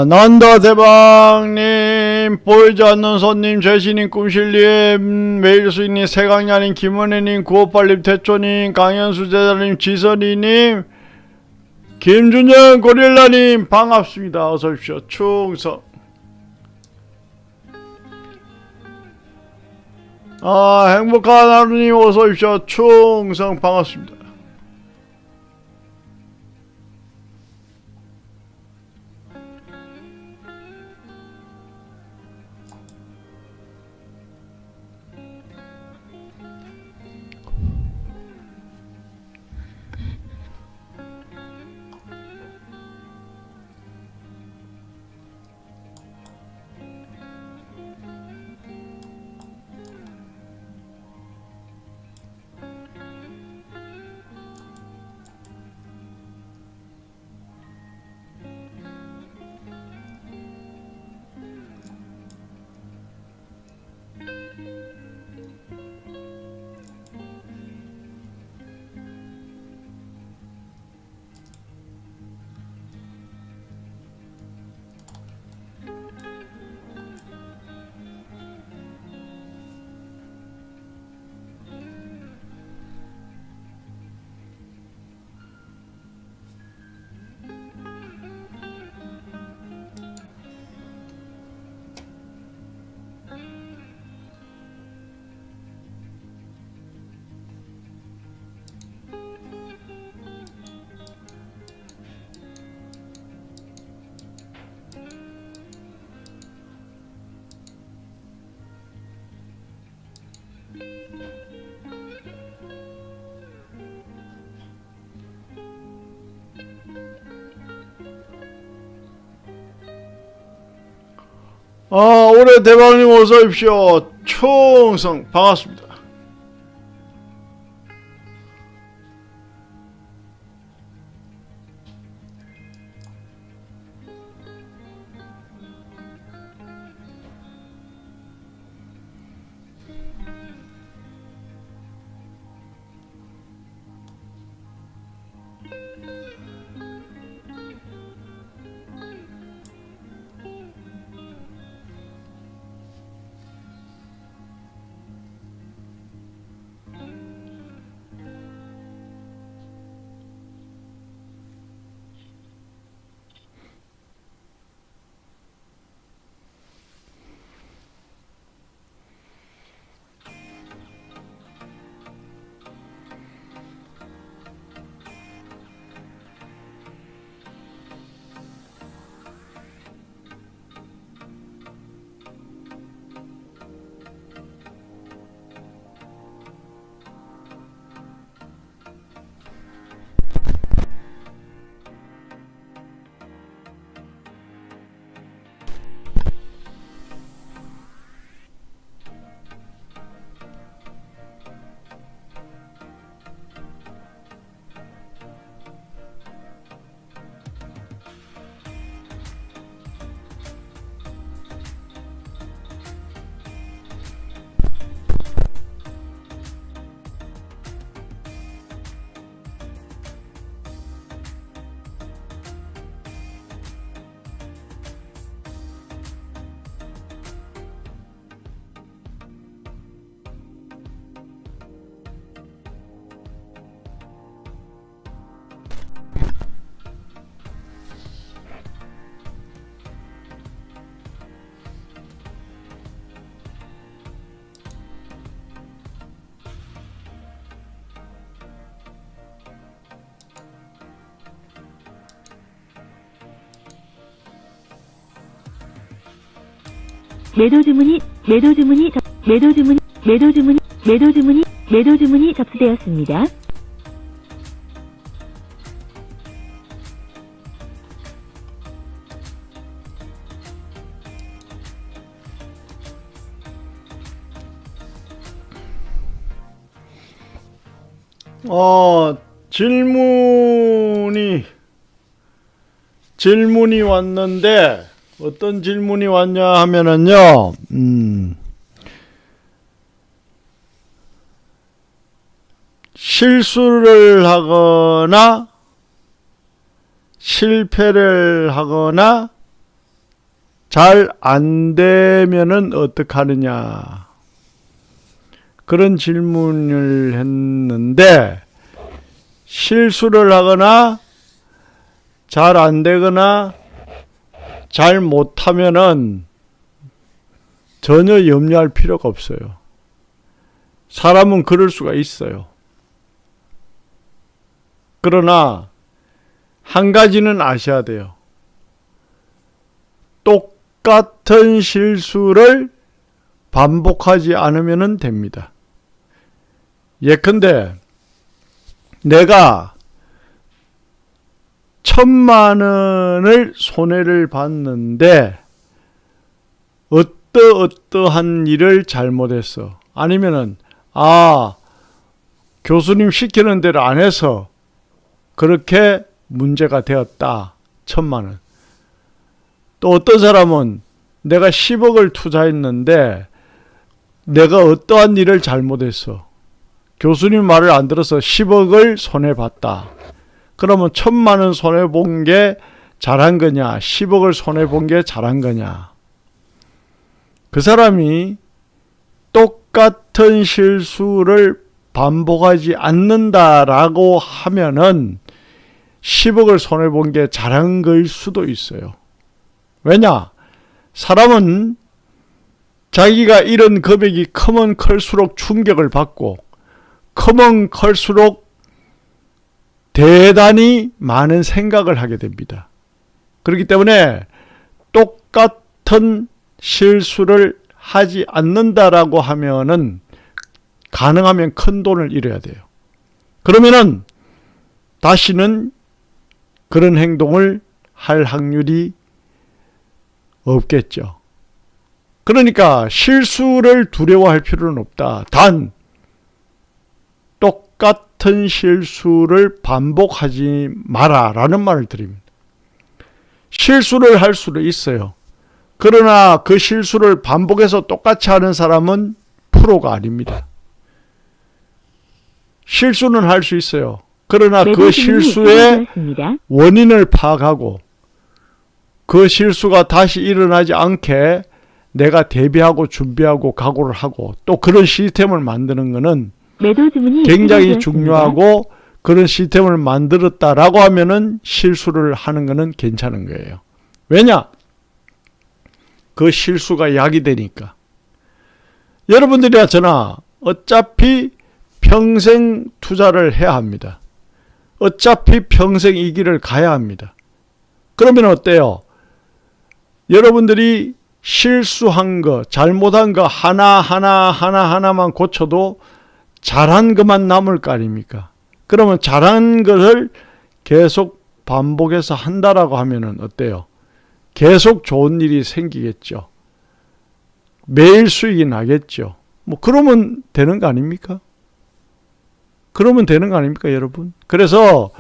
난다 대방님, 보이지 않는 손님, 제시님, 꿈실님, 메일수님, 세강야님, 김은혜님, 구호팔님, 태초님, 강현수 제자님, 지선이님, 김준영 고릴라님 반갑습니다. 어서오십시오. 충성. 행복한 하루님 어서오십시오. 충성 반갑습니다. 올해 대방님 어서오십시오. 충성 반갑습니다. 매도 주문이 접수되었습니다. 질문이 왔는데 어떤 질문이 왔냐 하면은요, 실수를 하거나 실패를 하거나 잘 안 되면은 어떡하느냐. 그런 질문을 했는데, 실수를 하거나 잘 안 되거나 잘 못하면은 전혀 염려할 필요가 없어요. 사람은 그럴 수가 있어요. 그러나 한 가지는 아셔야 돼요. 똑같은 실수를 반복하지 않으면 됩니다. 예컨대 내가 1,000만 원을 손해를 봤는데 어떠한 일을 잘못했어. 아니면은 교수님 시키는 대로 안 해서 그렇게 문제가 되었다. 1,000만 원. 또 어떤 사람은 내가 10억을 투자했는데 내가 어떠한 일을 잘못했어. 교수님 말을 안 들어서 10억을 손해봤다. 그러면 1,000만 원 손해본 게 잘한 거냐, 10억을 손해본 게 잘한 거냐. 그 사람이 똑같은 실수를 반복하지 않는다라고 하면은 10억을 손해본 게 잘한 거일 수도 있어요. 왜냐? 사람은 자기가 잃은 금액이 크면 클수록 충격을 받고, 크면 클수록 대단히 많은 생각을 하게 됩니다. 그렇기 때문에 똑같은 실수를 하지 않는다라고 하면은 가능하면 큰 돈을 잃어야 돼요. 그러면은 다시는 그런 행동을 할 확률이 없겠죠. 그러니까 실수를 두려워할 필요는 없다. 단 똑같은 실수를 반복하지 마라라는 말을 드립니다. 실수를 할 수도 있어요. 그러나 그 실수를 반복해서 똑같이 하는 사람은 프로가 아닙니다. 실수는 할 수 있어요. 그러나 그 실수의 원인을 파악하고 그 실수가 다시 일어나지 않게 내가 대비하고 준비하고 각오를 하고 또 그런 시스템을 만드는 것은 굉장히 중요하고, 그런 시스템을 만들었다라고 하면은 실수를 하는 것은 괜찮은 거예요. 왜냐? 그 실수가 약이 되니까. 여러분들이나 저나 어차피 평생 투자를 해야 합니다. 어차피 평생 이 길을 가야 합니다. 그러면 어때요? 여러분들이 실수한 거, 잘못한 거 하나만 고쳐도 잘한 것만 남을 거 아닙니까? 그러면 잘한 것을 계속 반복해서 한다라고 하면은 어때요? 계속 좋은 일이 생기겠죠. 매일 수익이 나겠죠. 그러면 되는 거 아닙니까? 그러면 되는 거 아닙니까, 여러분? 그래서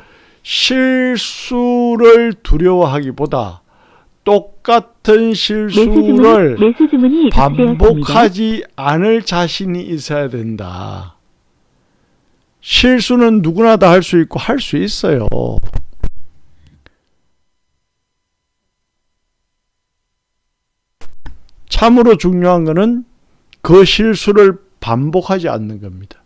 실수를 두려워하기보다 똑같은 실수를 반복하지 않을 자신이 있어야 된다. 실수는 누구나 다 할 수 있고 할 수 있어요. 참으로 중요한 것은 그 실수를 반복하지 않는 겁니다.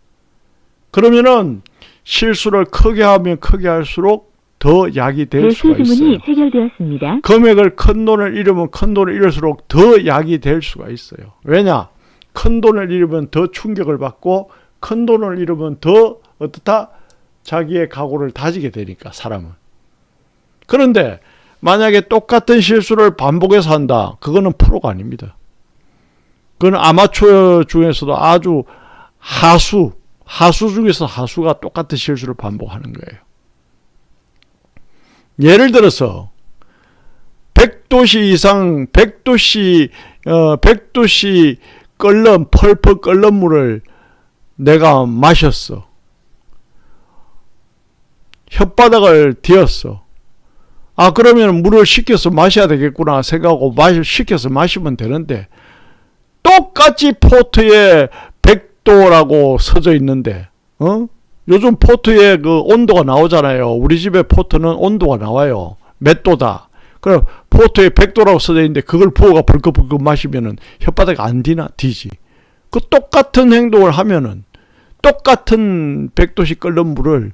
그러면은 실수를 크게 하면 크게 할수록 더 약이 될 수가 있어요. 해결되었습니다. 금액을 큰 돈을 잃으면 큰 돈을 잃을수록 더 약이 될 수가 있어요. 왜냐? 큰 돈을 잃으면 더 충격을 받고 큰 돈을 잃으면 더 어떻다? 자기의 각오를 다지게 되니까, 사람은. 그런데 만약에 똑같은 실수를 반복해서 한다. 그거는 프로가 아닙니다. 그건 아마추어 중에서도 아주 하수 중에서 하수가 똑같은 실수를 반복하는 거예요. 예를 들어서 100도씨 이상 100도씨 펄펄 끓는 물을 내가 마셨어. 혓바닥을 뒤었어. 그러면 물을 식혀서 마셔야 되겠구나 생각하고 식혀서 마시면 되는데, 똑같이 포트에 100도라고 써져 있는데, 요즘 포트에 그 온도가 나오잖아요. 우리 집에 포트는 온도가 나와요. 몇 도다. 그럼 포토에 100도라고 써져 있는데 그걸 부어가 벌컥벌컥 마시면은 혓바닥이 안 디지. 그 똑같은 행동을 하면은 똑같은 100도씩 끓는 물을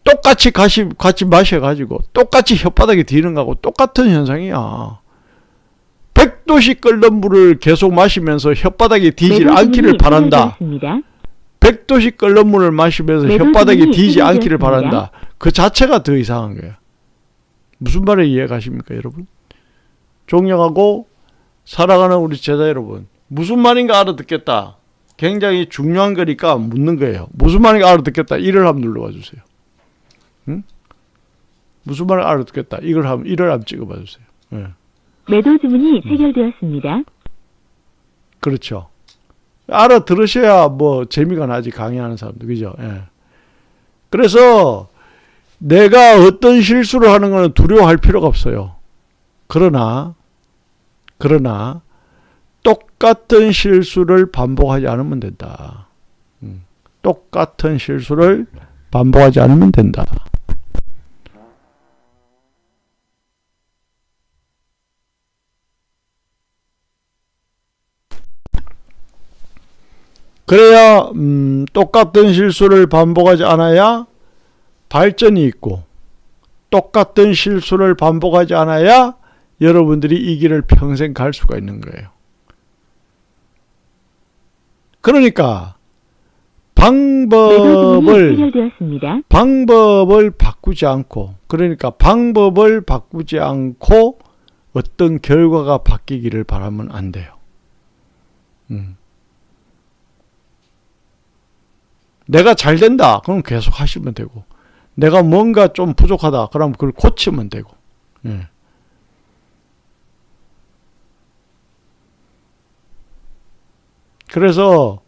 똑같이 같이 마셔가지고 똑같이 혓바닥에 디는 거하고 똑같은 현상이야. 100도씩 끓는 물을 계속 마시면서 혓바닥에 디질 않기를 바란다. 100도씩 끓는 물을 마시면서 혓바닥에 디지 않기를 바란다. 그 자체가 더 이상한 거야. 무슨 말을 이해가십니까, 여러분? 존경하고 살아가는 우리 제자 여러분, 무슨 말인가 알아듣겠다. 굉장히 중요한 거니까 묻는 거예요. 무슨 말인가 알아듣겠다. 이를 한번 눌러봐 주세요. 응? 무슨 말을 알아듣겠다. 이를 한번 찍어봐 주세요. 네. 매도 주문이 체결되었습니다. 그렇죠. 알아들으셔야 뭐 재미가 나지, 강의하는 사람들. 그죠? 예. 그래서 내가 어떤 실수를 하는 것은 두려워할 필요가 없어요. 그러나 똑같은 실수를 반복하지 않으면 된다. 똑같은 실수를 반복하지 않으면 된다. 그래야 똑같은 실수를 반복하지 않아야 발전이 있고, 똑같은 실수를 반복하지 않아야 여러분들이 이 길을 평생 갈 수가 있는 거예요. 그러니까 방법을 바꾸지 않고, 그러니까 방법을 바꾸지 않고 어떤 결과가 바뀌기를 바라면 안 돼요. 내가 잘 된다. 그럼 계속 하시면 되고, 내가 뭔가 좀 부족하다. 그럼 그걸 고치면 되고. 예. 그래서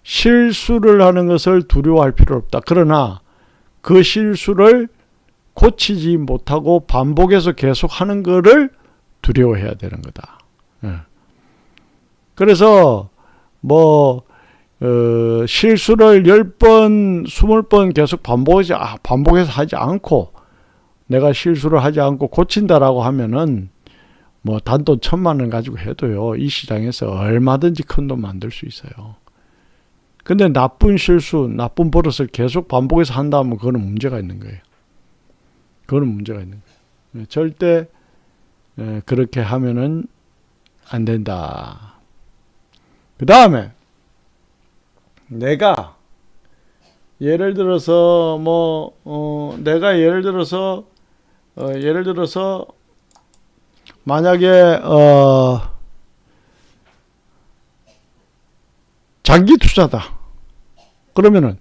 실수를 하는 것을 두려워할 필요 없다. 그러나 그 실수를 고치지 못하고 반복해서 계속 하는 거를 두려워해야 되는 거다. 예. 그래서 실수를 10번, 20번 계속 반복해서 하지 않고, 내가 실수를 하지 않고 고친다라고 하면은 뭐 단돈 1,000만 원 가지고 해도요, 이 시장에서 얼마든지 큰 돈 만들 수 있어요. 근데 나쁜 실수, 나쁜 버릇을 계속 반복해서 한다면 그거는 문제가 있는 거예요. 그거는 문제가 있는 거예요. 절대 그렇게 하면은 안 된다. 그 다음에 내가 예를 들어서 만약에 장기 투자다. 그러면은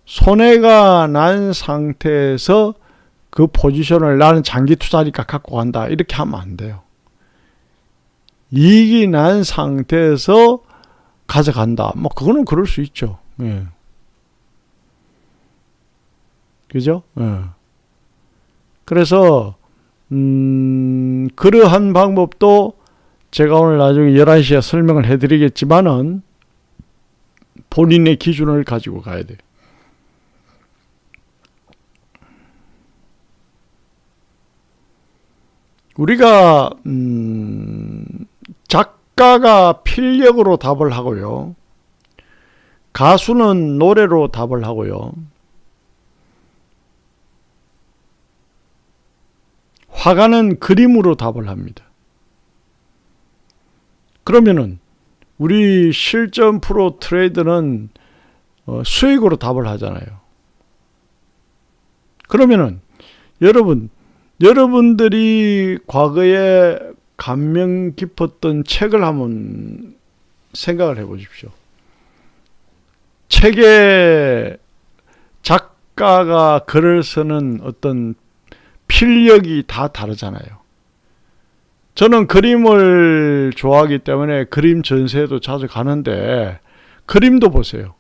손해가 난 상태에서 그 포지션을 나는 장기 투자니까 갖고 간다. 이렇게 하면 안 돼요. 이익이 난 상태에서 가져간다. 뭐 그거는 그럴 수 있죠. 예. 그죠? 예. 그래서 그러한 방법도 제가 오늘 나중에 11시에 설명을 해드리겠지만은 본인의 기준을 가지고 가야 돼요. 우리가 작가가 필력으로 답을 하고요. 가수는 노래로 답을 하고요. 화가는 그림으로 답을 합니다. 그러면은 우리 실전 프로 트레이더는 수익으로 답을 하잖아요. 그러면은 여러분들이 과거에 감명 깊었던 책을 한번 생각을 해보십시오. 책에 작가가 글을 쓰는 어떤 필력이 다 다르잖아요. 저는 그림을 좋아하기 때문에 그림 전시회도 자주 가는데, 그림도 보세요.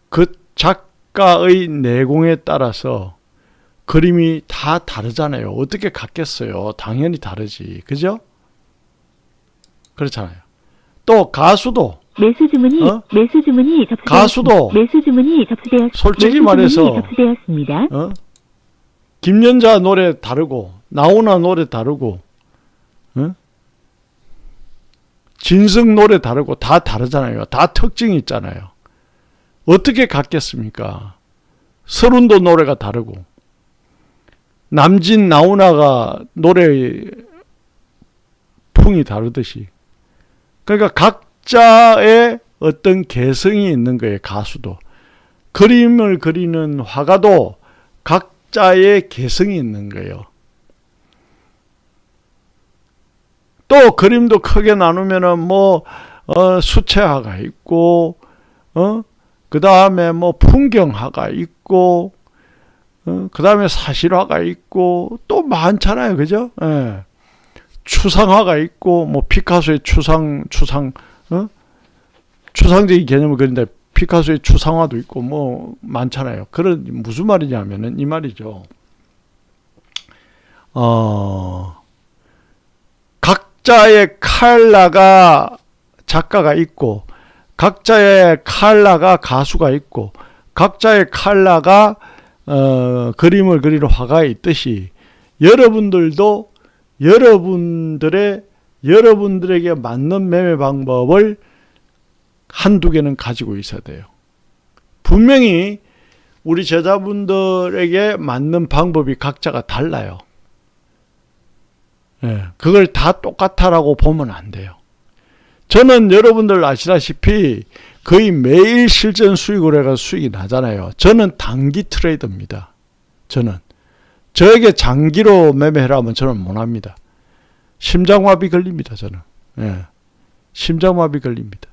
그 작가의 내공에 따라서 그림이 다 다르잖아요. 어떻게 같겠어요? 당연히 다르지. 그죠? 그렇잖아요. 또 가수도 매수 주문이 접수되었습니다. 가수도 솔직히 말해서 접수되었습니다. 김연자 노래 다르고 나훈아 노래 다르고, 어? 진성 노래 다르고 다 다르잖아요. 다 특징이 있잖아요. 어떻게 같겠습니까? 서른도 노래가 다르고, 남진, 나훈아가 노래 풍이 다르듯이. 그러니까 각자의 어떤 개성이 있는 거예요. 가수도. 그림을 그리는 화가도 각자의 개성이 있는 거예요. 또 그림도 크게 나누면은 뭐 수채화가 있고, 그 다음에 뭐 풍경화가 있고, 그 다음에 사실화가 있고, 또 많잖아요. 그죠? 예. 추상화가 있고, 뭐 피카소의 추상적인 개념을 그린다. 피카소의 추상화도 있고, 뭐 많잖아요. 그런 무슨 말이냐면은 이 말이죠. 각자의 컬러가 작가가 있고, 각자의 컬러가 가수가 있고, 각자의 컬러가 그림을 그리는 화가에 있듯이 여러분들도 여러분들에게 맞는 매매 방법을 한두 개는 가지고 있어야 돼요. 분명히 우리 제자분들에게 맞는 방법이 각자가 달라요. 예, 그걸 다 똑같아라고 보면 안 돼요. 저는 여러분들 아시다시피 거의 매일 실전 수익을 해가 수익이 나잖아요. 저는 단기 트레이더입니다. 저에게 장기로 매매하라면 저는 못합니다. 심장마비 걸립니다. 저는. 예, 심장마비 걸립니다.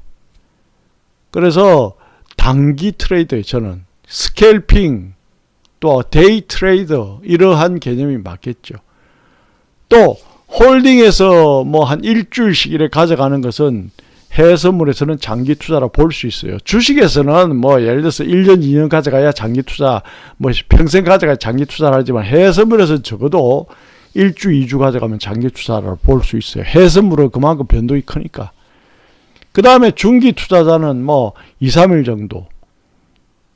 그래서 단기 트레이더예요. 저는 스캘핑 또 데이 트레이더 이러한 개념이 맞겠죠. 또 홀딩에서 뭐 한 일주일씩 이렇게 가져가는 것은 해외 선물에서는 장기 투자라 볼 수 있어요. 주식에서는 뭐 예를 들어서 1년, 2년 가져가야 장기 투자, 뭐 평생 가져가야 장기 투자를 하지만 해외 선물에서는 적어도 1주, 2주 가져가면 장기 투자라 볼 수 있어요. 해외 선물은 그만큼 변동이 크니까. 그 다음에 중기 투자자는 뭐 2, 3일 정도,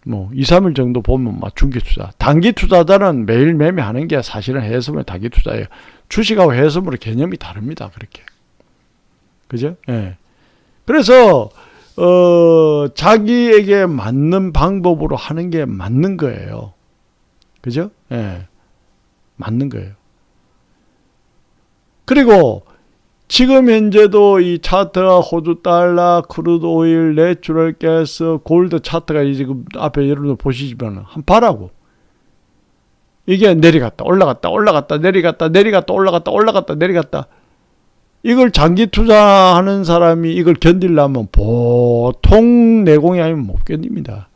뭐 2, 3일 정도 보면 막 중기 투자. 단기 투자자는 매일 매매하는 게 사실은 해외 선물 단기 투자예요. 주식하고 해외 선물의 개념이 다릅니다. 그렇게. 그죠? 예. 그래서 자기에게 맞는 방법으로 하는 게 맞는 거예요. 그죠? 예. 맞는 거예요. 그리고 지금 현재도 이 차트가 호주 달러, 크루드 오일, 내추럴 가스, 골드 차트가 지금 앞에 여러분들 보시지만 한 봐라고. 이게 내려갔다, 올라갔다, 올라갔다, 내려갔다, 내려갔다, 올라갔다, 올라갔다, 내려갔다. 이걸 장기 투자하는 사람이 이걸 견디려면 보통 내공이 아니면 못 견딥니다.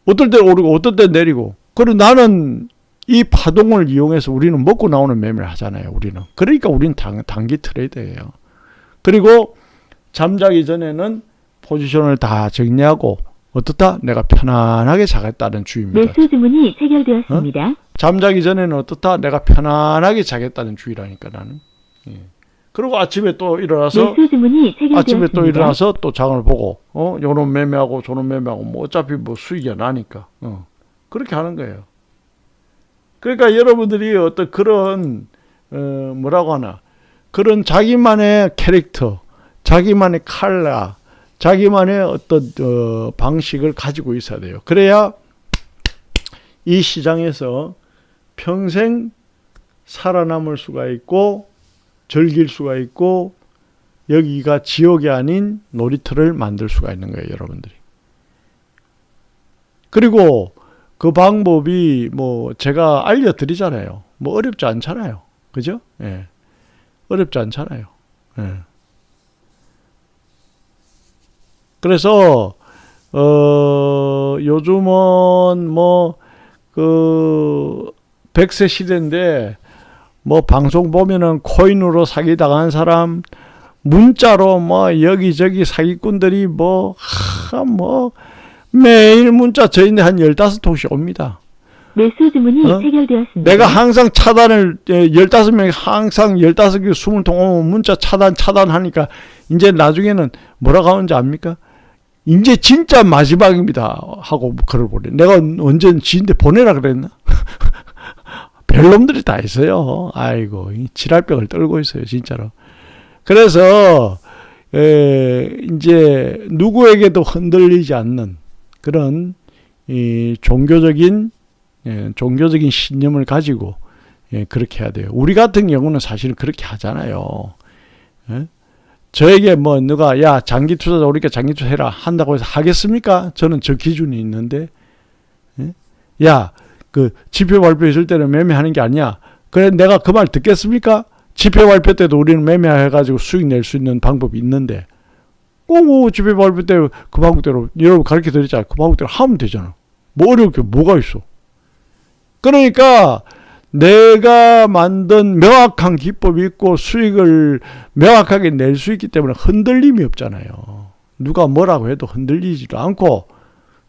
어떨 때 오르고 어떨 때 내리고. 그리고 나는 이 파동을 이용해서 우리는 먹고 나오는 매매를 하잖아요. 우리는. 그러니까 우리는 단기 트레이더예요. 그리고 잠자기 전에는 포지션을 다 정리하고 어떻다? 내가 편안하게 자겠다는 주의입니다. 매수 주문이 체결되었습니다. 잠자기 전에는 어떻다? 내가 편안하게 자겠다는 주의라니까 나는. 예. 그리고 아침에 또 일어나서 매수 주문이 체결되었습니다. 아침에 또 일어나서 또 장을 보고 요런 매매하고 저런 매매하고 뭐 어차피 뭐 수익이 나니까 그렇게 하는 거예요. 그러니까 여러분들이 어떤 그런 뭐라고 하나 그런 자기만의 캐릭터, 자기만의 컬러, 자기만의 어떤 방식을 가지고 있어야 돼요. 그래야 이 시장에서 평생 살아남을 수가 있고 즐길 수가 있고 여기가 지옥이 아닌 놀이터를 만들 수가 있는 거예요, 여러분들이. 그리고 그 방법이 뭐 제가 알려드리잖아요. 뭐 어렵지 않잖아요. 그죠? 예. 어렵지 않잖아요. 예. 그래서 요즘은 뭐 그 100세 시대인데 뭐 방송 보면은 코인으로 사기 당한 사람 문자로 뭐 여기저기 사기꾼들이 뭐 매일 문자 저희한테 한 15통씩 옵니다. 매수 주문이 체결되었습니다. 내가 항상 차단을 15명이 항상 15개 20통 오면 문자 차단하니까 이제 나중에는 뭐라고 하는지 압니까? 이제 진짜 마지막입니다 하고 글을 보내. 내가 언제 지인데 보내라 그랬나? 별놈들이 다 있어요. 아이고, 이 지랄병을 떨고 있어요, 진짜로. 그래서 이제 누구에게도 흔들리지 않는 그런 이 종교적인 신념을 가지고 그렇게 해야 돼요. 우리 같은 경우는 사실 그렇게 하잖아요. 저에게 뭐 누가 야 장기 투자자 우리가 장기 투자해라 한다고 해서 하겠습니까? 저는 저 기준이 있는데 야 그 지표 발표 있을 때는 매매하는 게 아니야. 그래 내가 그 말 듣겠습니까? 지표 발표 때도 우리는 매매해가지고 수익 낼 수 있는 방법이 있는데 꼭 지표 발표 때 그 방법대로 여러분 가르쳐 드렸잖아요. 그 방법대로 하면 되잖아. 뭐 어려울 게 뭐가 있어. 그러니까 내가 만든 명확한 기법이 있고 수익을 명확하게 낼 수 있기 때문에 흔들림이 없잖아요. 누가 뭐라고 해도 흔들리지도 않고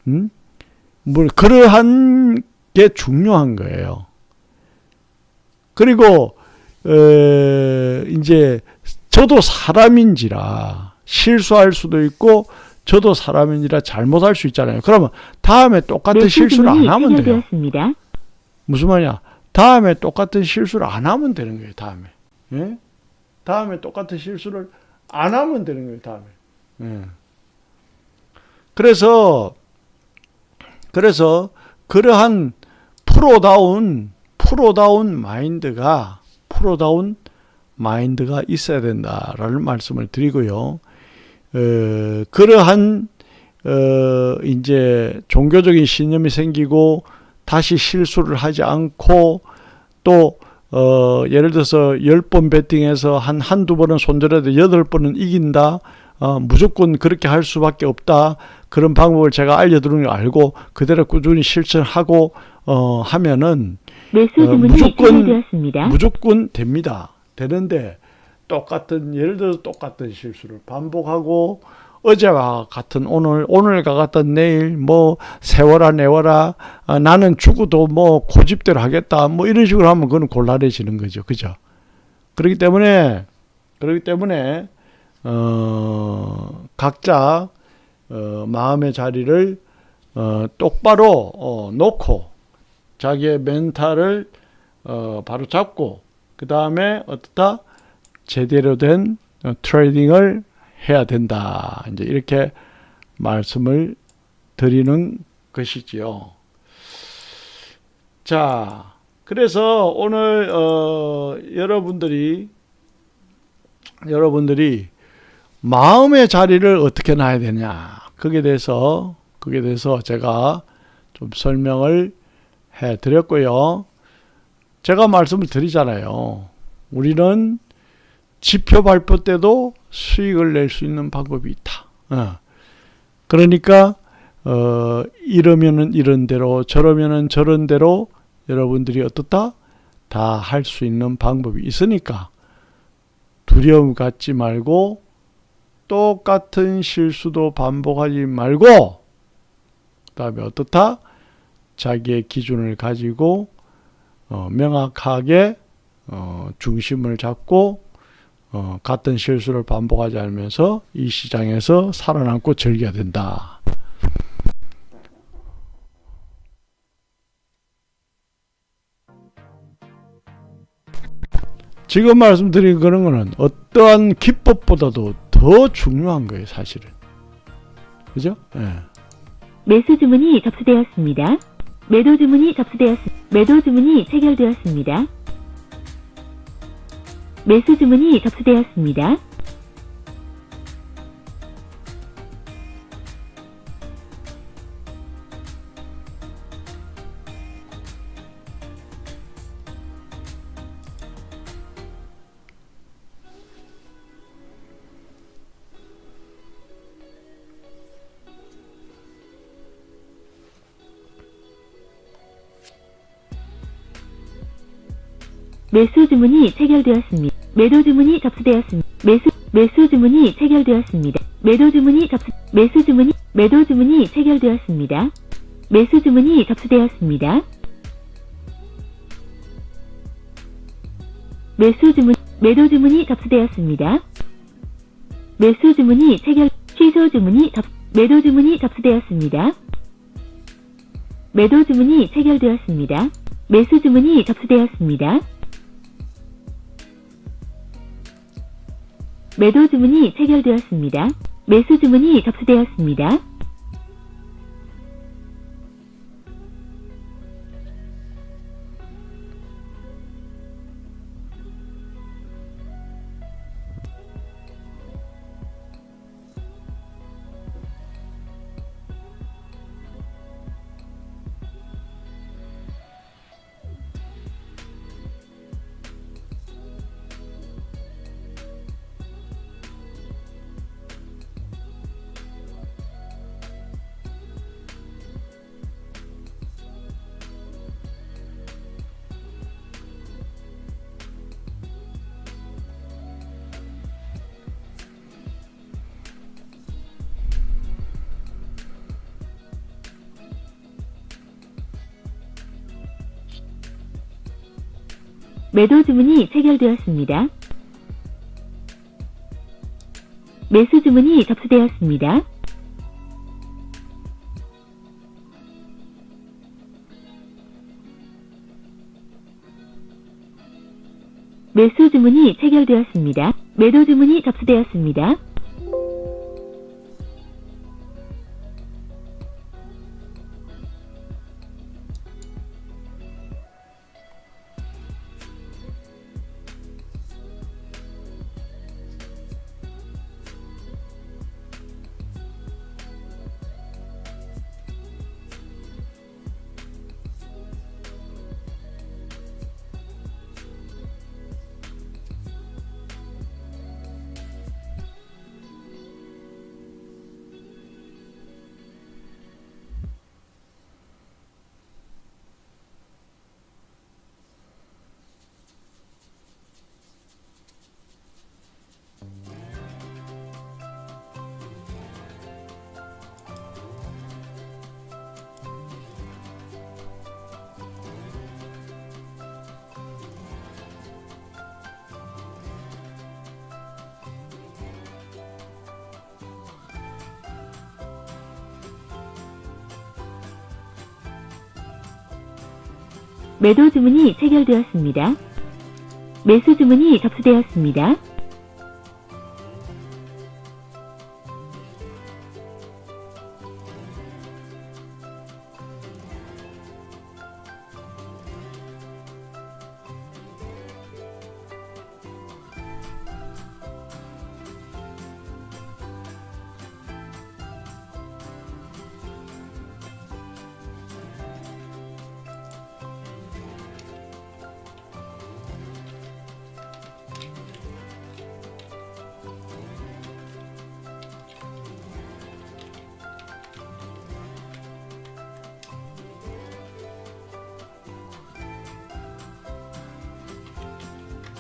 뭐 그러한 게 중요한 거예요. 그리고 이제 저도 사람인지라 실수할 수도 있고 저도 사람인지라 잘못할 수 있잖아요. 그러면 다음에 똑같은 실수를 안 하면 돼요. 무슨 말이야? 다음에 똑같은 실수를 안 하면 되는 거예요. 다음에. 예? 다음에 똑같은 실수를 안 하면 되는 거예요. 다음에. 예. 그래서 그러한 프로다운 마인드가 있어야 된다라는 말씀을 드리고요. 그러한 이제 종교적인 신념이 생기고 다시 실수를 하지 않고 또 예를 들어서 10번 배팅해서 한두 번은 손절해도 8번은 이긴다. 무조건 그렇게 할 수밖에 없다. 그런 방법을 제가 알려드리는 걸 알고 그대로 꾸준히 실천하고 하면은 무조건 됩니다. 되는데 예를 들어서 똑같은 실수를 반복하고 어제와 같은 오늘과 같은 내일 뭐 세워라 내워라 나는 죽어도 뭐 고집대로 하겠다 뭐 이런 식으로 하면 그건 곤란해지는 거죠. 그죠? 그렇기 때문에 각자 마음의 자리를 똑바로 놓고 자기의 멘탈을 바로 잡고 그 다음에 어떻다 제대로 된 트레이딩을 해야 된다. 이제 이렇게 말씀을 드리는 것이지요. 자, 그래서 오늘 여러분들이 마음의 자리를 어떻게 놔야 되냐. 거기에 대해서 제가 좀 설명을 해 드렸고요. 제가 말씀을 드리잖아요. 우리는 지표 발표 때도 수익을 낼 수 있는 방법이 있다. 그러니까 이러면은 이런 대로 저러면은 저런 대로 여러분들이 어떻다? 다 할 수 있는 방법이 있으니까 두려움 갖지 말고 똑같은 실수도 반복하지 말고 그다음에 어떻다? 자기의 기준을 가지고 명확하게 중심을 잡고 같은 실수를 반복하지 않으면서 이 시장에서 살아남고 즐겨야 된다. 지금 말씀드린 그런 거는 어떠한 기법보다도 더 중요한 거예요, 사실은. 그죠? 예. 매수 주문이 접수되었습니다. 매도 주문이 체결되었습니다. 매수 주문이 접수되었습니다. 매수 주문이 체결되었습니다. 매도 주문이 접수되었습니다. 매수 주문이 체결되었습니다. 매도 주문이 체결되었습니다. 매수 주문이 접수되었습니다. 매도 주문이 접수되었습니다. 매수 주문이 매도 주문이 접수되었습니다. 매도 주문이 체결되었습니다. 매수 주문이 접수되었습니다. 매도 주문이 체결되었습니다. 매수 주문이 접수되었습니다. 매도 주문이 체결되었습니다. 매수 주문이 접수되었습니다. 매수 주문이 체결되었습니다. 매도 주문이 접수되었습니다. 매도 주문이 체결되었습니다. 매수 주문이 접수되었습니다.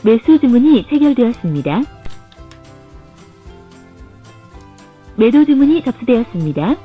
매수 주문이 체결되었습니다. 매도 주문이 접수되었습니다.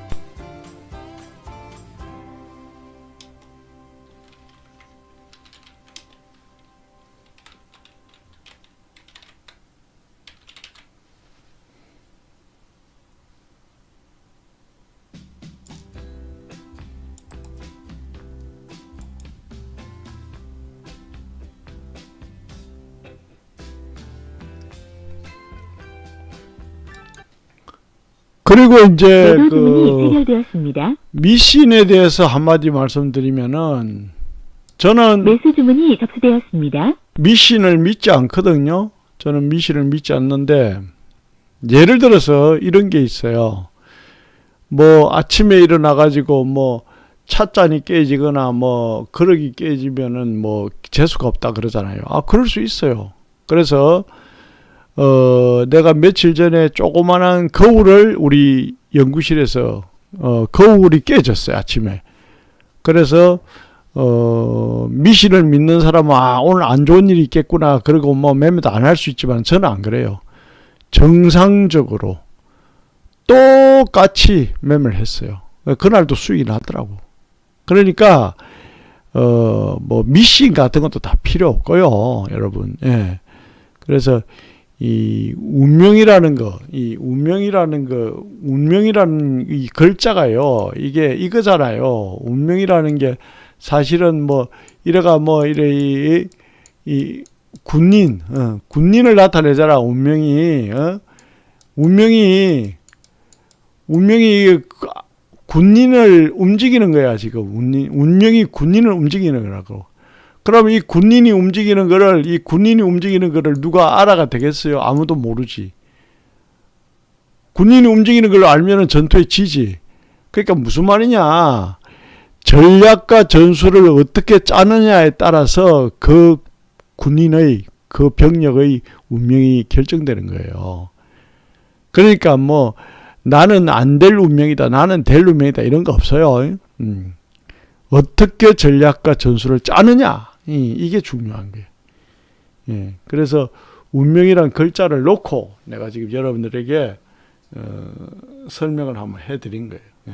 그리고 이제 매도 주문이 체결되었습니다. 미신에 대해서 한마디 말씀드리면은 저는 매수 주문이 접수되었습니다. 미신을 믿지 않거든요. 저는 미신을 믿지 않는데 예를 들어서 이런 게 있어요. 뭐 아침에 일어나 가지고 뭐 찻잔이 깨지거나 뭐 그릇이 깨지면은 뭐 재수가 없다 그러잖아요. 아, 그럴 수 있어요. 그래서 내가 며칠 전에 조그만한 거울을 우리 연구실에서 거울이 깨졌어요, 아침에. 그래서 미신을 믿는 사람은 아, 오늘 안 좋은 일이 있겠구나 그러고 뭐 매매도 안 할 수 있지만 저는 안 그래요. 정상적으로 똑같이 매매를 했어요. 그날도 수익이 났더라고. 그러니까 뭐 미신 같은 것도 다 필요 없고요, 여러분. 예. 그래서 이 운명이라는 이 글자가요, 이게 이거잖아요. 운명이라는 게 사실은 뭐 이래가 뭐 이래 이 군인, 군인을 나타내잖아. 운명이, 운명이 군인을 움직이는 거야 지금. 운명이 군인을 움직이는 거라고. 그럼 이 군인이 움직이는 거를 누가 알아가 되겠어요? 아무도 모르지. 군인이 움직이는 걸 알면은 전투에 지지. 그러니까 무슨 말이냐? 전략과 전술을 어떻게 짜느냐에 따라서 그 군인의, 그 병력의 운명이 결정되는 거예요. 그러니까 뭐 나는 안 될 운명이다, 나는 될 운명이다 이런 거 없어요. 어떻게 전략과 전술을 짜느냐, 이게 중요한 거예요. 예, 그래서 운명이란 글자를 놓고 내가 지금 여러분들에게 설명을 한번 해드린 거예요. 예.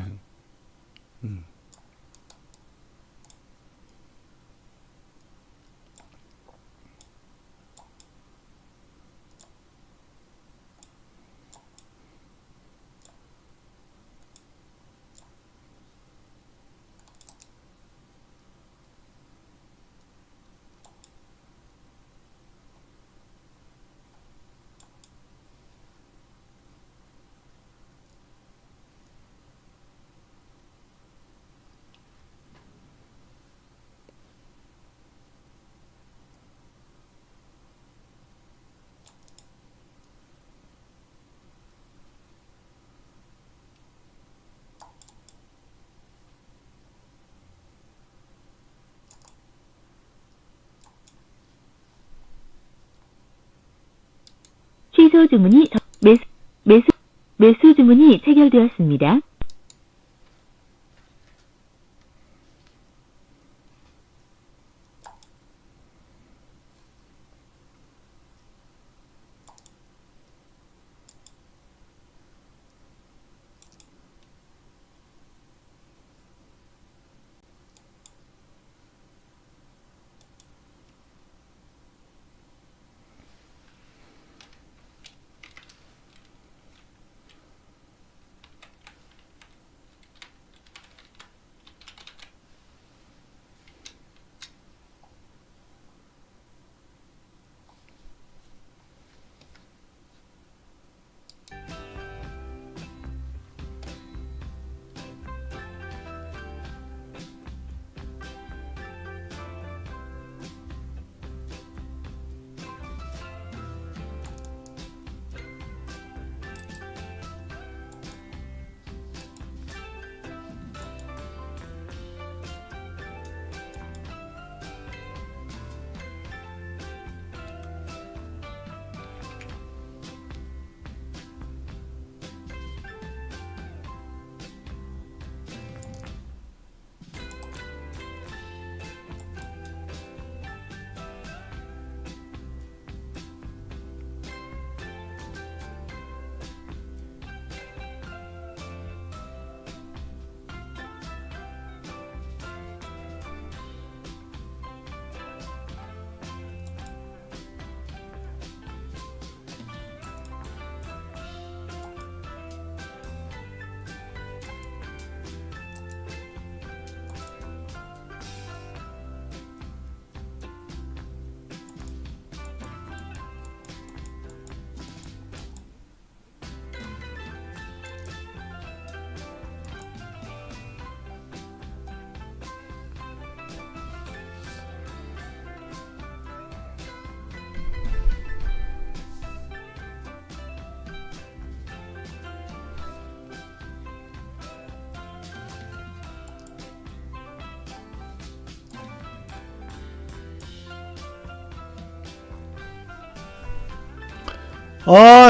취소 주문이 매수 주문이 체결되었습니다.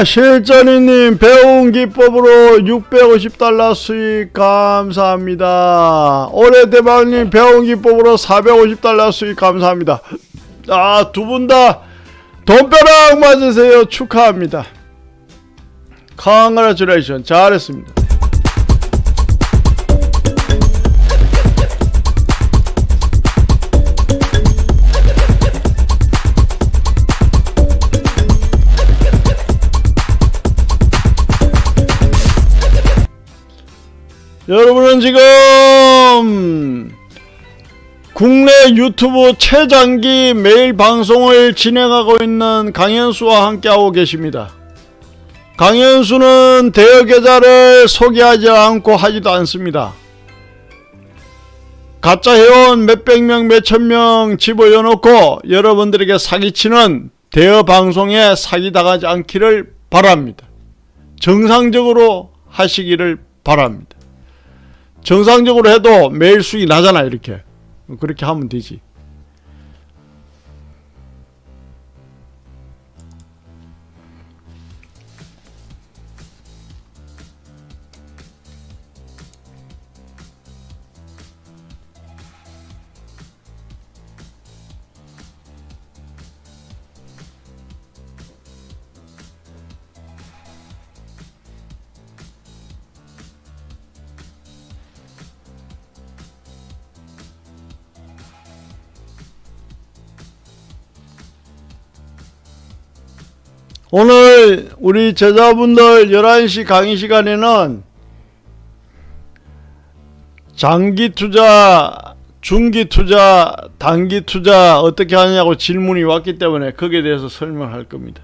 실전이님 배운 기법으로 650달러 수익 감사합니다. 올해대박님 배운 기법으로 450달러 수익 감사합니다. 두 분 다 돈벼락 맞으세요. 축하합니다. Congratulations. 잘했습니다. 여러분은 지금 국내 유튜브 최장기 매일 방송을 진행하고 있는 강현수와 함께하고 계십니다. 강현수는 대여 계좌를 소개하지 않고 하지도 않습니다. 가짜 회원 몇백 명 몇천 명 집어넣고 여러분들에게 사기치는 대여 방송에 사기당하지 않기를 바랍니다. 정상적으로 하시기를 바랍니다. 정상적으로 해도 매일 수익이 나잖아. 이렇게 그렇게 하면 되지. 오늘 우리 제자분들 11시 강의 시간에는 장기 투자, 중기 투자, 단기 투자 어떻게 하냐고 질문이 왔기 때문에 거기에 대해서 설명할 겁니다.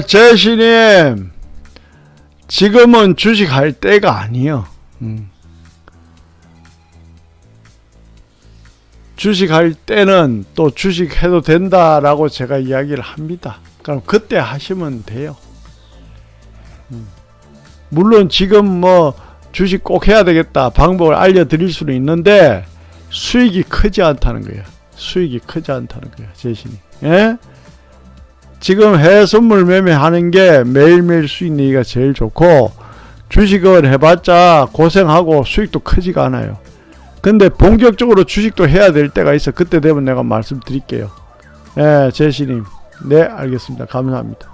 제시님, 지금은 주식할 때가 아니요. 주식할 때는 또 주식해도 된다라고 제가 이야기를 합니다. 그럼 그때 하시면 돼요. 물론 지금 뭐 주식 꼭 해야 되겠다 방법을 알려드릴 수는 있는데 수익이 크지 않다는 거예요. 수익이 크지 않다는 거예요. 제시님. 예? 지금 해외 선물 매매하는 게 매일매일 수익 내기가 제일 좋고 주식은 해봤자 고생하고 수익도 크지가 않아요. 근데 본격적으로 주식도 해야 될 때가 있어. 그때 되면 내가 말씀드릴게요. 예, 제시님. 네, 알겠습니다. 감사합니다.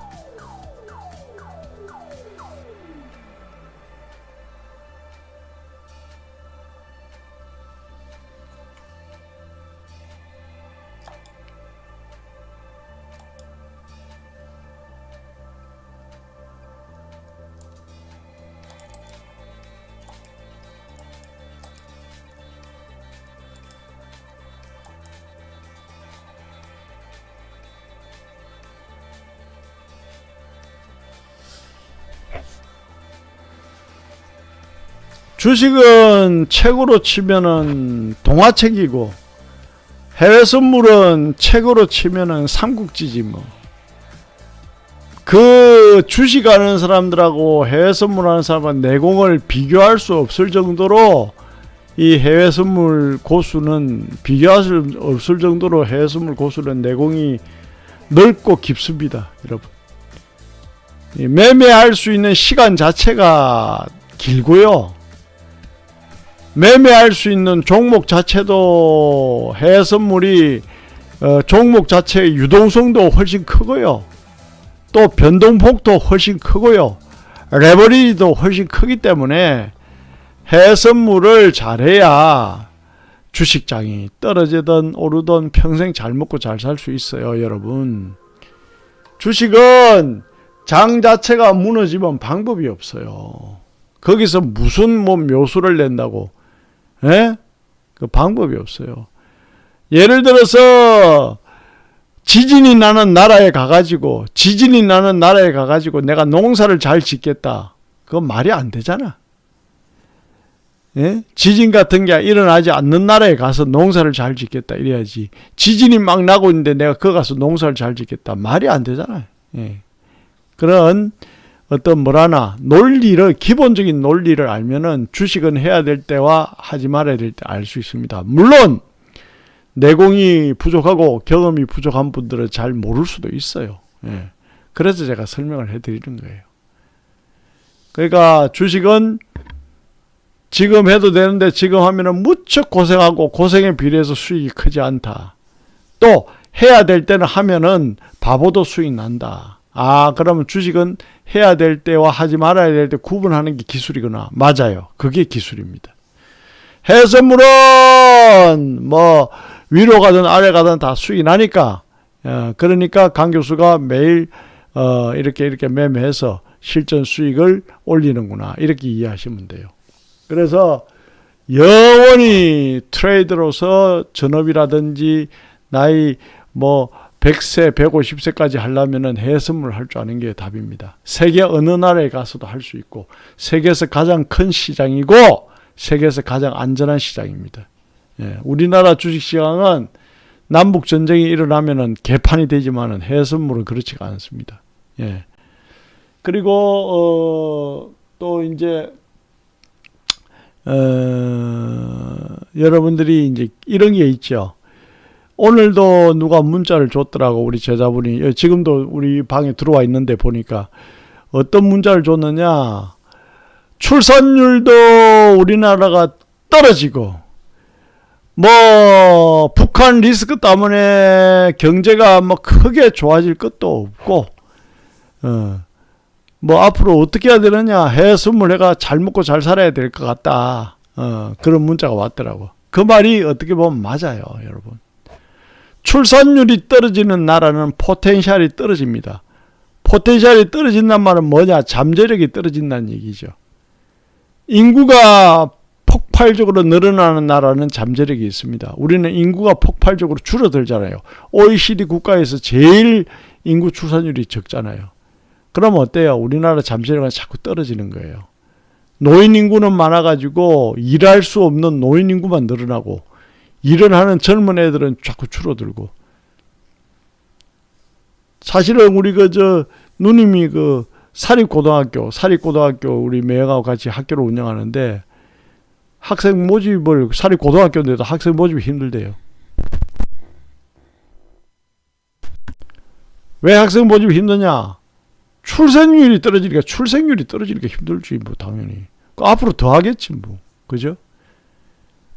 주식은 책으로 치면은 동화책이고 해외 선물은 책으로 치면은 삼국지지 뭐. 그 주식하는 사람들하고 해외 선물하는 사람은 내공을 비교할 수 없을 정도로 이 해외 선물 고수는 비교할 수 없을 정도로 해외 선물 고수는 내공이 넓고 깊습니다, 여러분. 매매할 수 있는 시간 자체가 길고요. 매매할 수 있는 종목 자체도 해외 선물이 종목 자체의 유동성도 훨씬 크고요. 또 변동폭도 훨씬 크고요. 레버리지도 훨씬 크기 때문에 해외 선물을 잘해야 주식장이 떨어지든 오르든 평생 잘 먹고 잘 살 수 있어요, 여러분. 주식은 장 자체가 무너지면 방법이 없어요. 거기서 무슨 뭐 묘수를 낸다고. 예? 그 방법이 없어요. 예를 들어서 지진이 나는 나라에 가가지고 내가 농사를 잘 짓겠다. 그건 말이 안 되잖아. 예? 지진 같은 게 일어나지 않는 나라에 가서 농사를 잘 짓겠다 이래야지. 지진이 막 나고 있는데 내가 거기 가서 농사를 잘 짓겠다. 말이 안 되잖아요. 예. 그런 어떤 논리를, 기본적인 논리를 알면은 주식은 해야 될 때와 하지 말아야 될 때 알 수 있습니다. 물론 내공이 부족하고 경험이 부족한 분들은 잘 모를 수도 있어요. 예. 그래서 제가 설명을 해드리는 거예요. 그러니까 주식은 지금 해도 되는데 지금 하면은 무척 고생하고 고생에 비례해서 수익이 크지 않다. 또 해야 될 때는 하면은 바보도 수익 난다. 그러면 주식은 해야 될 때와 하지 말아야 될 때 구분하는 게 기술이구나. 맞아요. 그게 기술입니다. 해산물은 뭐 위로 가든 아래 가든 다 수익이 나니까 그러니까 강 교수가 매일 이렇게 매매해서 실전 수익을 올리는구나. 이렇게 이해하시면 돼요. 그래서 영원히 트레이더로서 전업이라든지 나이 뭐 100세, 150세까지 하려면은 해산물 할 줄 아는 게 답입니다. 세계 어느 나라에 가서도 할 수 있고 세계에서 가장 큰 시장이고 세계에서 가장 안전한 시장입니다. 예, 우리나라 주식시장은 남북 전쟁이 일어나면은 개판이 되지만은 해산물은 그렇지가 않습니다. 예. 그리고 또 이제 여러분들이 이제 이런 게 있죠. 오늘도 누가 문자를 줬더라고. 우리 제자분이 지금도 우리 방에 들어와 있는데 보니까 어떤 문자를 줬느냐. 출산율도 우리나라가 떨어지고 뭐 북한 리스크 때문에 경제가 뭐 크게 좋아질 것도 없고 뭐 앞으로 어떻게 해야 되느냐. 해산물 내가 잘 먹고 잘 살아야 될 것 같다. 그런 문자가 왔더라고. 그 말이 어떻게 보면 맞아요, 여러분. 출산율이 떨어지는 나라는 포텐셜이 떨어집니다. 포텐셜이 떨어진다는 말은 뭐냐? 잠재력이 떨어진다는 얘기죠. 인구가 폭발적으로 늘어나는 나라는 잠재력이 있습니다. 우리는 인구가 폭발적으로 줄어들잖아요. OECD 국가에서 제일 인구 출산율이 적잖아요. 그럼 어때요? 우리나라 잠재력은 자꾸 떨어지는 거예요. 노인 인구는 많아가지고 일할 수 없는 노인 인구만 늘어나고 일을 하는 젊은 애들은 자꾸 줄어들고. 사실은 우리 누님이 사립고등학교 우리 매형하고 같이 학교를 운영하는데 학생 모집을 사립고등학교인데도 학생 모집이 힘들대요. 왜 학생 모집이 힘드냐? 출생률이 떨어지니까 힘들지 뭐 당연히. 앞으로 더 하겠지 뭐. 그죠?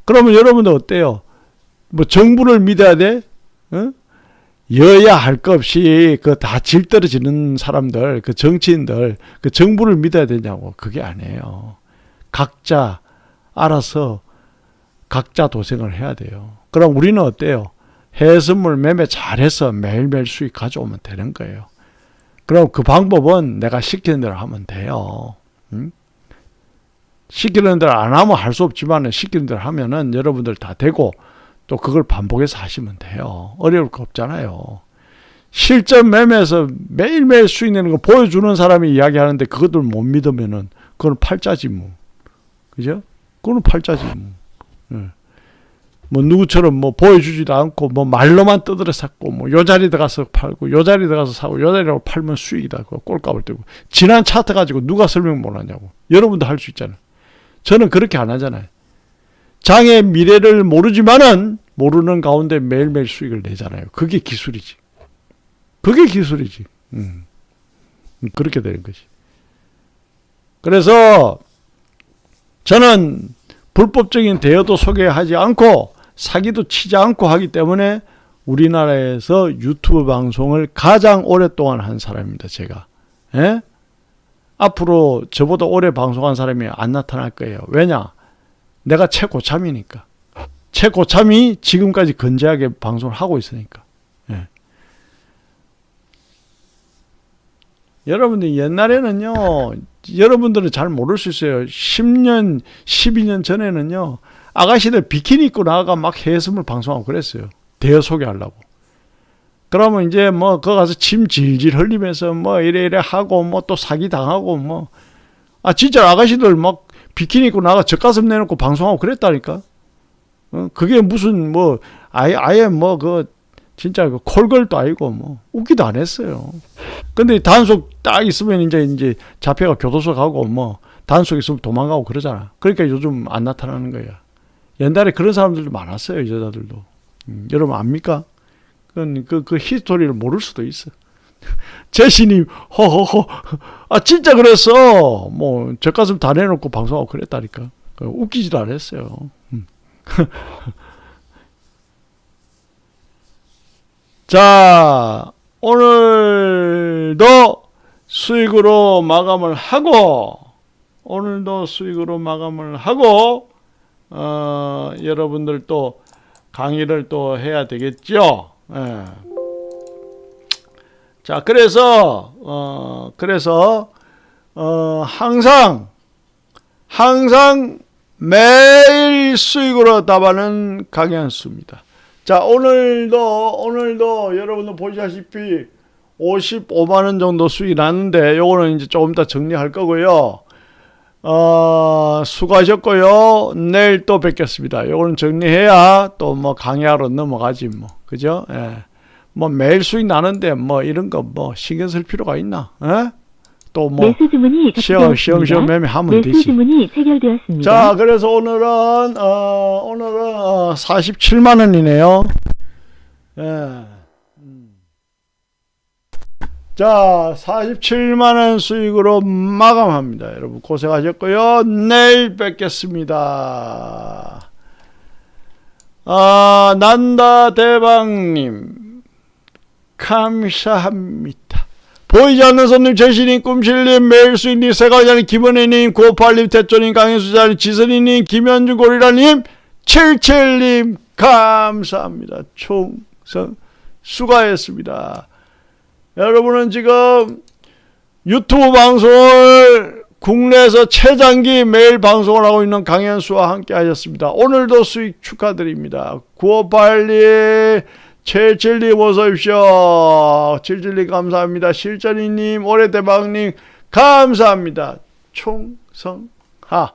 그러면 여러분들 어때요? 뭐 정부를 믿어야 돼? 여야 할 것 없이 다 질 떨어지는 사람들, 정치인들, 정부를 믿어야 되냐고. 그게 아니에요. 각자 알아서 각자 도생을 해야 돼요. 그럼 우리는 어때요? 해산물 매매 잘해서 매일매일 수익 가져오면 되는 거예요. 그럼 그 방법은 내가 시키는 대로 하면 돼요. 시키는 대로 안 하면 할 수 없지만 시키는 대로 하면은 여러분들 다 되고 또 그걸 반복해서 하시면 돼요. 어려울 거 없잖아요. 실전 매매에서 매일매일 수익 내는 거 보여주는 사람이 이야기하는데 그것들 못 믿으면은 그건 팔자지 뭐. 그죠? 그건 팔자지 뭐. 예. 뭐 누구처럼 뭐 보여주지도 않고 뭐 말로만 떠들어 샀고 뭐 요 자리 들어가서 팔고 요 자리 들어가서 사고 요 자리로 팔면 수익이다. 그 꼴값을 들고 지난 차트 가지고 누가 설명 못 하냐고. 여러분도 할 수 있잖아요. 저는 그렇게 안 하잖아요. 장의 미래를 모르지만은 모르는 가운데 매일매일 수익을 내잖아요. 그게 기술이지. 그렇게 되는 거지. 그래서 저는 불법적인 대여도 소개하지 않고 사기도 치지 않고 하기 때문에 우리나라에서 유튜브 방송을 가장 오랫동안 한 사람입니다. 제가. 예? 앞으로 저보다 오래 방송한 사람이 안 나타날 거예요. 왜냐? 내가 최고참이니까. 최고참이 지금까지 건재하게 방송을 하고 있으니까. 예. 여러분들 옛날에는요. 여러분들은 잘 모를 수 있어요. 10년, 12년 전에는요. 아가씨들 비키니 입고 나가 막 해산물 방송하고 그랬어요. 대여 소개하려고. 그러면 이제 뭐 거기 가서 침 질질 흘리면서 뭐 이래 하고 뭐 또 사기 당하고 뭐. 진짜 아가씨들 막 비키니 입고 나가 젖가슴 내놓고 방송하고 그랬다니까. 그게 무슨 뭐 아예 뭐 진짜 콜걸도 아니고 뭐 웃기도 안 했어요. 근데 단속 딱 있으면 이제 잡혀가 교도소 가고 뭐 단속 있으면 도망가고 그러잖아. 그러니까 요즘 안 나타나는 거야. 옛날에 그런 사람들도 많았어요, 여자들도. 여러분 압니까? 그 히스토리를 모를 수도 있어. 제신이 허허허 진짜 그랬어. 뭐 젖가슴 다 내놓고 방송하고 그랬다니까. 웃기지도 않았어요. 자, 오늘도 수익으로 마감을 하고 오늘도 수익으로 마감을 하고 여러분들 또 강의를 또 해야 되겠죠. 예. 자, 그래서 항상 매일 수익으로 답하는 강현수입니다. 자, 오늘도 여러분들 보시다시피 55만 원 정도 수익이 났는데 요거는 이제 조금 더 정리할 거고요. 수고하셨고요. 내일 또 뵙겠습니다. 요거는 정리해야 또 뭐 강의하러 넘어가지 뭐. 그죠? 예. 뭐 매일 수익 나는데 뭐 이런 거 뭐 신경 쓸 필요가 있나? 예? 또 뭐 매수 주문이 시험 매매하면 매수 되지. 주문이 체결되었습니다. 자, 그래서 오늘은 47만 원이네요. 예. 자, 47만 원 수익으로 마감합니다. 여러분 고생하셨고요. 내일 뵙겠습니다. 난다 대방님 감사합니다. 보이지 않는 손님, 제시님, 꿈실님, 매일수인님, 세가자님, 김은혜님, 고팔님, 태조님, 강현수자님, 지선이님, 김현주 고리라님, 77님 감사합니다. 총성 수고하셨습니다. 여러분은 지금 유튜브 방송을 국내에서 최장기 매일 방송을 하고 있는 강현수와 함께 하셨습니다. 오늘도 수익 축하드립니다. 9582 77님 어서 오십시오. 77님 감사합니다. 실전이님, 오래대방님 감사합니다. 총성하.